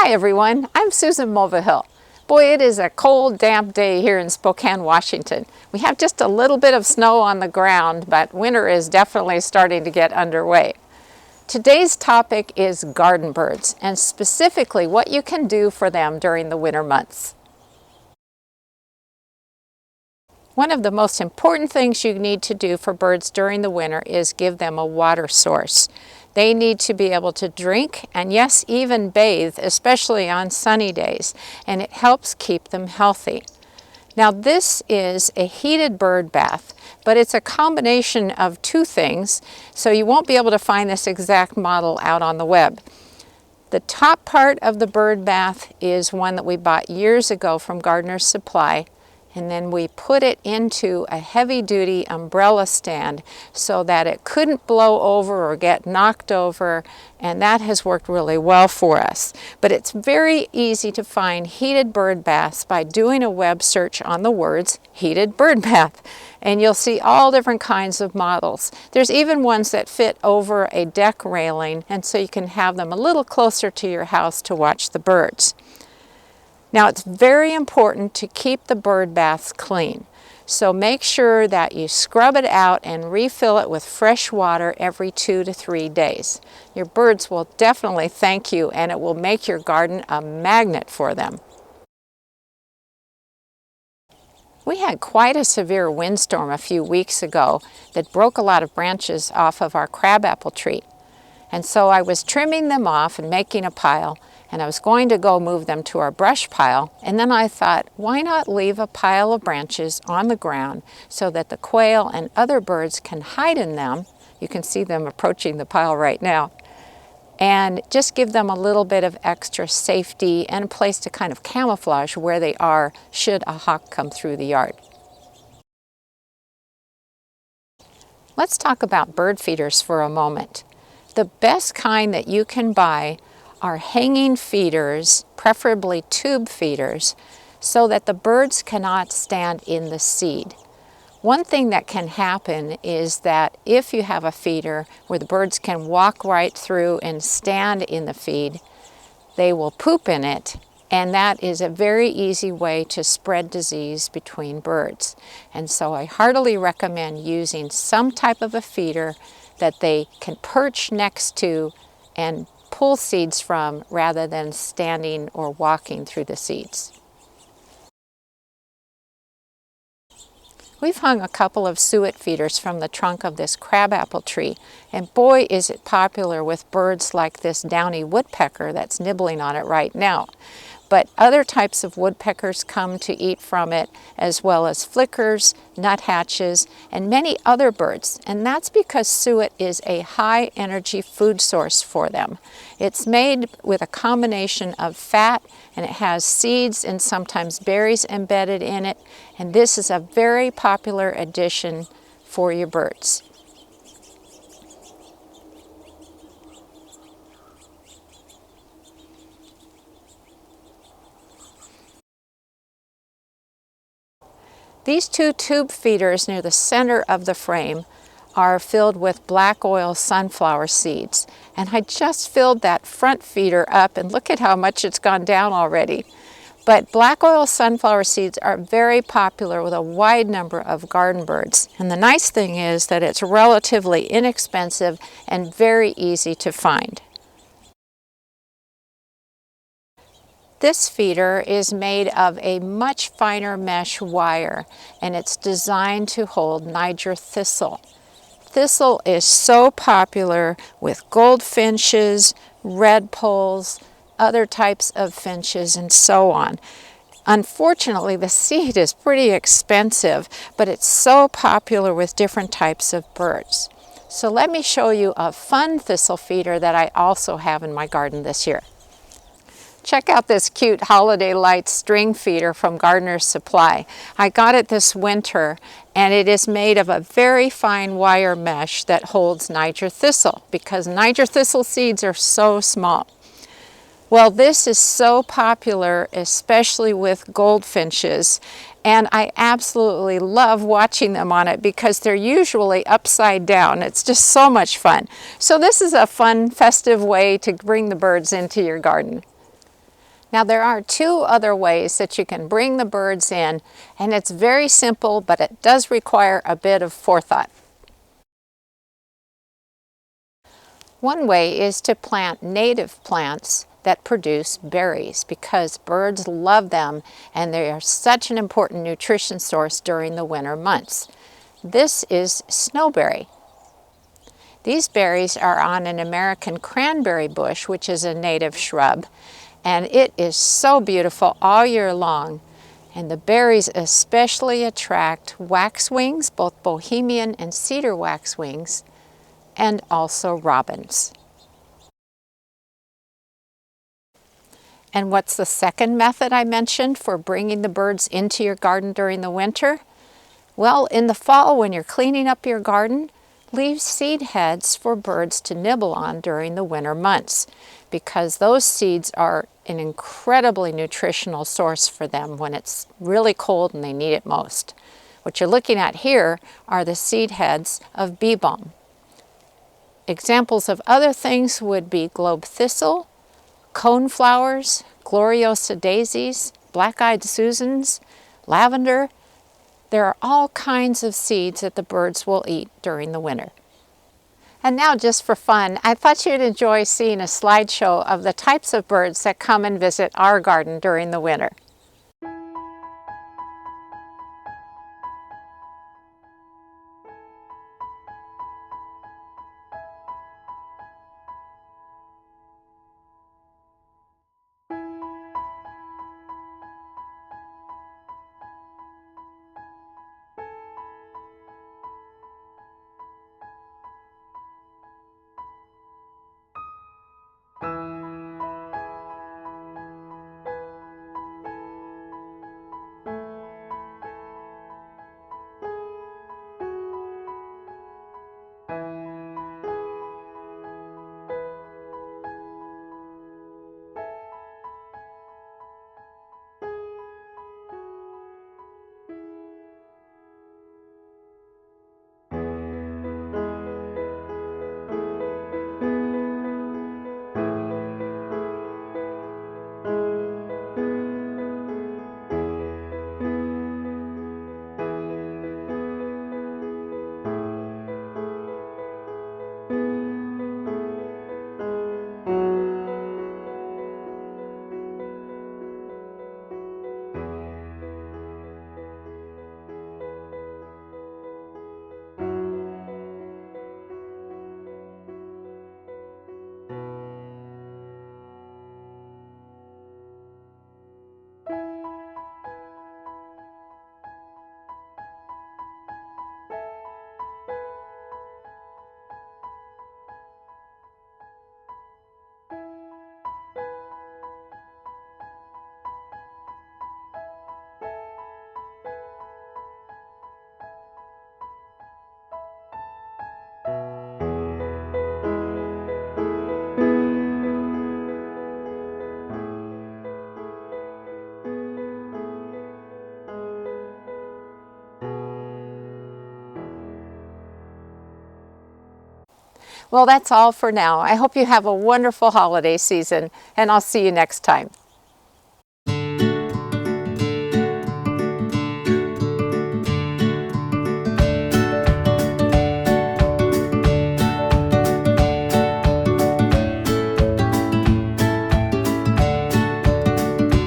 Hi everyone, I'm Susan Mulvihill. Boy, it is a cold, damp day here in Spokane, Washington. We have just a little bit of snow on the ground, but winter is definitely starting to get underway. Today's topic is garden birds, and specifically what you can do for them during the winter months. One of the most important things you need to do for birds during the winter is give them a water source. They need to be able to drink and yes, even bathe, especially on sunny days, and it helps keep them healthy. Now this is a heated bird bath, but it's a combination of two things, so you won't be able to find this exact model out on the web. The top part of the bird bath is one that we bought years ago from Gardener's Supply, and then we put it into a heavy-duty umbrella stand so that it couldn't blow over or get knocked over, and that has worked really well for us. But it's very easy to find heated bird baths by doing a web search on the words heated bird bath, and you'll see all different kinds of models. There's even ones that fit over a deck railing, and so you can have them a little closer to your house to watch the birds. Now it's very important to keep the bird baths clean, so make sure that you scrub it out and refill it with fresh water every 2 to 3 days. Your birds will definitely thank you, and it will make your garden a magnet for them. We had quite a severe windstorm a few weeks ago that broke a lot of branches off of our crabapple tree. And so I was trimming them off and making a pile, and I was going to go move them to our brush pile, and then I thought, why not leave a pile of branches on the ground so that the quail and other birds can hide in them. You can see them approaching the pile right now, and just give them a little bit of extra safety and a place to kind of camouflage where they are should a hawk come through the yard. Let's talk about bird feeders for a moment. The best kind that you can buy are hanging feeders, preferably tube feeders, so that the birds cannot stand in the seed. One thing that can happen is that if you have a feeder where the birds can walk right through and stand in the feed, they will poop in it, and that is a very easy way to spread disease between birds. And so I heartily recommend using some type of a feeder that they can perch next to and pull seeds from rather than standing or walking through the seeds. We've hung a couple of suet feeders from the trunk of this crabapple tree, and boy is it popular with birds like this downy woodpecker that's nibbling on it right now. But other types of woodpeckers come to eat from it, as well as flickers, nuthatches, and many other birds. And that's because suet is a high energy food source for them. It's made with a combination of fat, and it has seeds and sometimes berries embedded in it. And this is a very popular addition for your birds. These two tube feeders near the center of the frame are filled with black oil sunflower seeds. And I just filled that front feeder up, and look at how much it's gone down already. But black oil sunflower seeds are very popular with a wide number of garden birds. And the nice thing is that it's relatively inexpensive and very easy to find. This feeder is made of a much finer mesh wire, and it's designed to hold Niger thistle. Thistle is so popular with goldfinches, redpolls, other types of finches, and so on. Unfortunately, the seed is pretty expensive, but it's so popular with different types of birds. So let me show you a fun thistle feeder that I also have in my garden this year. Check out this cute Holiday Lights string feeder from Gardener's Supply. I got it this winter, and it is made of a very fine wire mesh that holds Niger thistle, because Niger thistle seeds are so small. Well, this is so popular, especially with goldfinches, and I absolutely love watching them on it because they're usually upside down. It's just so much fun. So this is a fun, festive way to bring the birds into your garden. Now there are two other ways that you can bring the birds in, and it's very simple, but it does require a bit of forethought. One way is to plant native plants that produce berries because birds love them and they are such an important nutrition source during the winter months. This is snowberry. These berries are on an American cranberry bush, which is a native shrub, and it is so beautiful all year long. And the berries especially attract waxwings, both bohemian and cedar waxwings, and also robins. And what's the second method I mentioned for bringing the birds into your garden during the winter? Well, in the fall when you're cleaning up your garden, leave seed heads for birds to nibble on during the winter months, because those seeds are an incredibly nutritional source for them when it's really cold and they need it most. What you're looking at here are the seed heads of bee balm. Examples of other things would be globe thistle, coneflowers, gloriosa daisies, black-eyed Susans, lavender. There are all kinds of seeds that the birds will eat during the winter. And now, just for fun, I thought you'd enjoy seeing a slideshow of the types of birds that come and visit our garden during the winter. Well, that's all for now. I hope you have a wonderful holiday season, and I'll see you next time.